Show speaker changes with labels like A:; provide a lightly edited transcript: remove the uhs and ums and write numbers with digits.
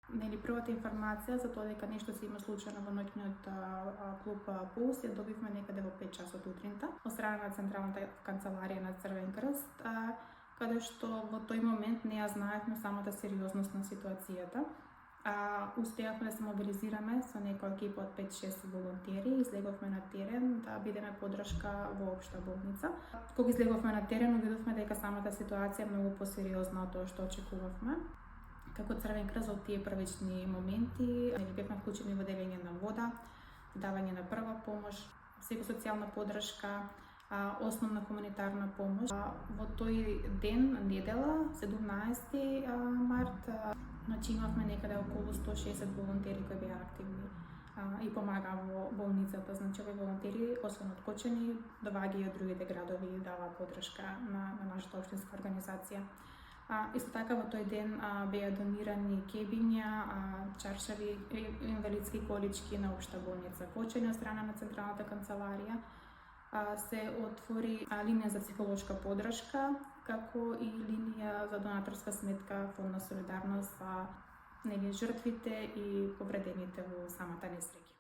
A: Првата информација за тоа дека нешто се има случајно во ноќниот клуб Пулс ја добивме некаде во 5 часот утринта од страна на Централната канцеларија на Црвен крст, каде што во тој момент не ја знаевме самата сериозност на ситуацијата. Успеавме да се мобилизираме со некоја екипа од 5-6 волонтери и излеговме на терен да бидеме поддршка во општа болница. Кога излеговме на терен, увидовме дека самата ситуација е многу посериозна од тоа што очекувавме. Како Црвен крст од тие првични моменти бевме вклучени во делење на вода, давање на прва помош, психосоцијална поддршка, основна хуманитарна помош. Во тој ден, недела, 17 март, имавме некаде околу 160 волонтери кои беа активни и помагаа во болницата. Значи, овие волонтери, освен од Кочани, доаѓаат и од другите градови и даваат поддршка на нашата општинска организација. Исто така во тој ден беа донирани кебиња, чаршави, инвалидски колички на општа болница Кочани од страна на Централната канцеларија. Се отвори линија за психолошка поддршка, како и линија за донаторска сметка Фонд на солидарност за жртвите и повредените во самата несреќа.